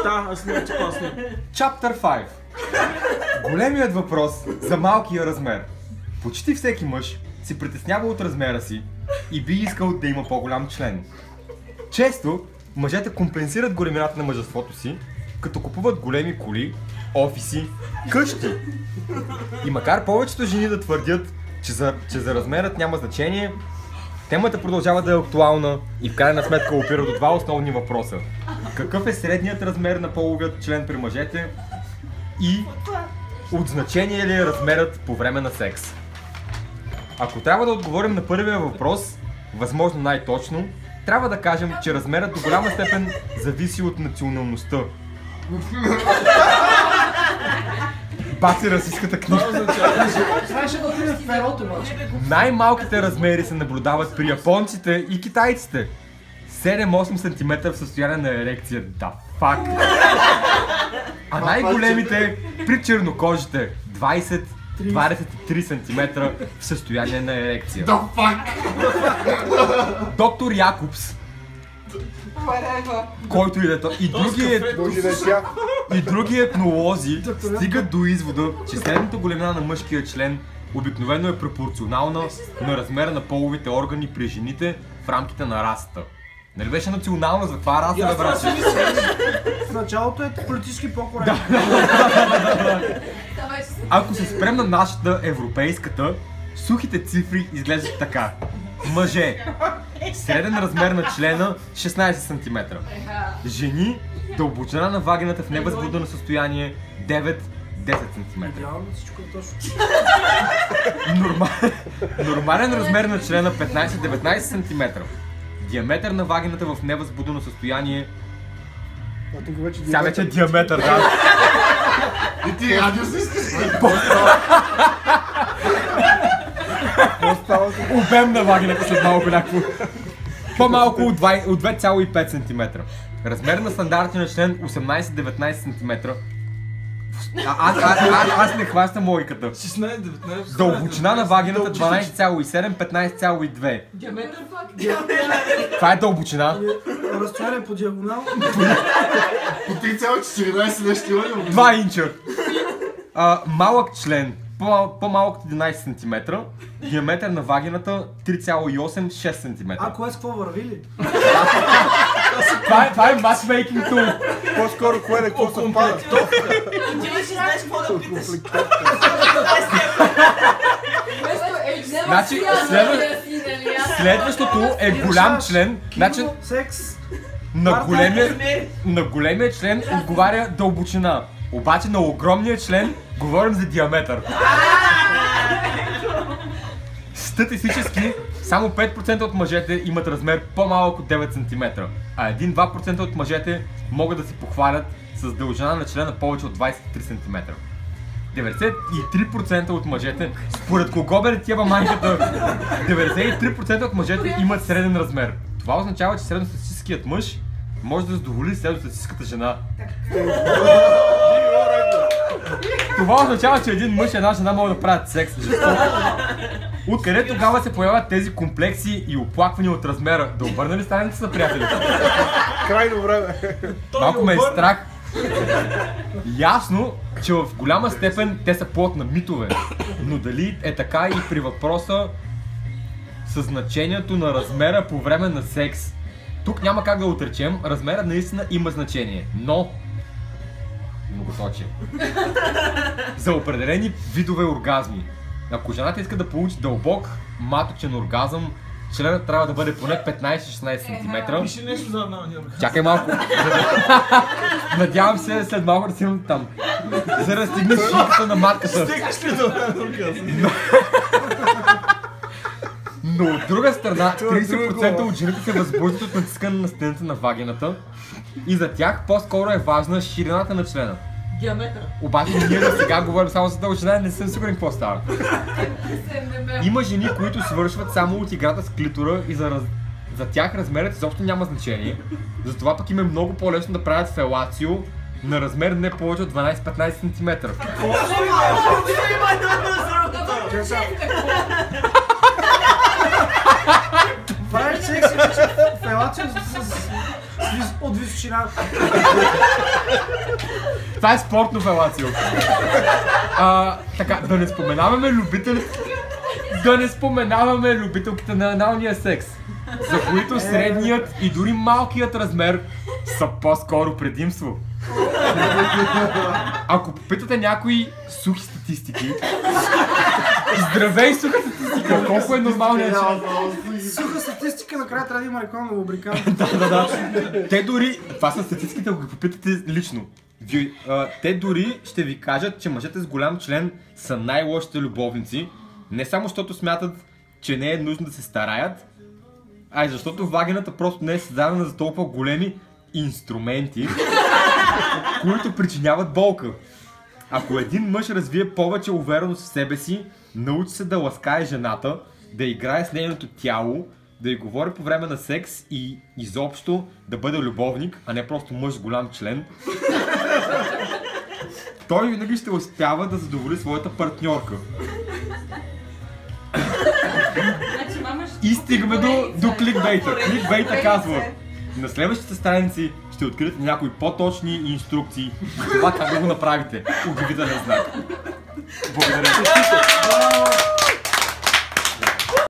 чета, аз не чета. Chapter 5. Големият въпрос за малкия размер. Почти всеки мъж се притеснява от размера си и би искал да има по-голям член. Често мъжете компенсират големината на мъжеството си, като купуват големи коли, офиси, къщи. И макар повечето жени да твърдят, че за размерът няма значение, темата продължава да е актуална и в крайна сметка опира до два основни въпроса. Какъв е средният размер на половият член при мъжете и от значение ли е размерът по време на секс? Ако трябва да отговорим на първия въпрос, възможно най-точно, трябва да кажем, че размерът до голяма степен зависи от националността. Баци расистката книжка. Най-малките размери се наблюдават при японците и китайците. 7-8 см в състояние на ерекция. Да, фак! А най-големите при чернокожите 20-23 см в състояние на ерекция. Да, фак! Доктор Якобс, който и да е то, и други етнолози стигат до извода, че средната големина на мъжкия член обикновено е пропорционална на размера на половите органи при жените в рамките на расата. Нали беше национална, за това раса да брат? В началото е политически по-коректно. Ако се спрем на нашата европейската, сухите цифри изглеждат така. Мъже, среден размер на члена 16 см. Жени, дълбочина на вагината в невъзбудено състояние 9-10 см. Нормален размер на члена 15-19 см. Диаметър на вагината в невъзбудено състояние. Сега вече е диаметър, да. И ти радиус искаш? Обем на вагината след малко някакво. По-малко от 2,5 см. Размер на стандартния член 18-19 см. Аз не хващам логиката. 16-19. Дълбочина на вагината 12,7-15,2. Диаметър пак? Това е дълбочина. Разстояние по диагонал. По 3,14 нещо има ли? 2 инча. Малък член. По-малък от 11 см. Диаметър на вагината 3,8-6 см. А, кое с какво върви ли? Това е matchmaking tool. По-скоро кое на какво съвпада? Ти ли си знаеш какво да питаш? Значи, следващото е голям член. Значи, Секс. на големия член отговаря дълбочина. Обаче на огромния член говорим за диаметър. Статистически, само 5% от мъжете имат размер по-малък от 9 см, а 1-2% от мъжете могат да се похвалят с дължина на члена повече от 23 см. 93% от мъжете, според кого бе тия майката, 93% от мъжете имат среден размер. Това означава, че средностатистическият мъж може да задоволи средностатистическата жена. Това означава, че един мъж и една жена могат да правят секс. Откъде тогава се появяват тези комплекси и оплаквания от размера? Да обърна ли страницата, приятели? Крайно време. Малко ме е страх. Ясно, че в голяма степен те са плод на митове. Но дали е така и при въпроса със значението на размера по време на секс? Тук няма как да отречем, размерът наистина има значение, но многоточие. За определени видове оргазми. Ако жената иска да получи дълбок маточен оргазъм, членът трябва да бъде поне 15-16 см. Пиши нещо за аналния оргазъм. Чакай малко. Надявам се след малко да си имам там. За да стигнеш шийката на матката. Стигаш ли до аналния оргазъм? Но от друга страна, 30% от жените се възбуждат от натискане на стената на вагината и за тях по-скоро е важна ширината на члена. Диаметър. Обаче ние до сега говорим само за дължина и не съм сигурен какво става. Има жени, които свършват само от играта с клитора и за тях размерът изобщо няма значение. Затова пък им е много по-лесно да правят фелацио на размер не повече от 12-15 см. Правиш секс и вече фелация с от височина. Това е спортно фелацио. Така, да не споменаваме любителите... Да не споменаваме любителките на аналния секс, за които средният и дори малкият размер са по-скоро предимство. Ако попитате някои сухи статистики, здравей суха статистика, колко е нормалният член? Суха статистика, накрая трябва да има рекламна лубрикант. Да. Те дори, това са статистиките, ако ги попитате лично. Те дори ще ви кажат, че мъжете с голям член са най-лошите любовници, не само защото смятат, че не е нужно да се стараят, а и защото вагината просто не е създадена за толкова големи инструменти, които причиняват болка. Ако един мъж развие повече увереност в себе си, научи се да ласкае жената, да играе с нейното тяло, да й говори по време на секс и изобщо да бъде любовник, а не просто мъж с голям член, той винаги ще успява да задоволи своята партньорка. И стигаме до кликбейта. Кликбейта казва: на следващите страници ще откриете някои по-точни инструкции за това как да го направите. Удивителен знак. Благодаря.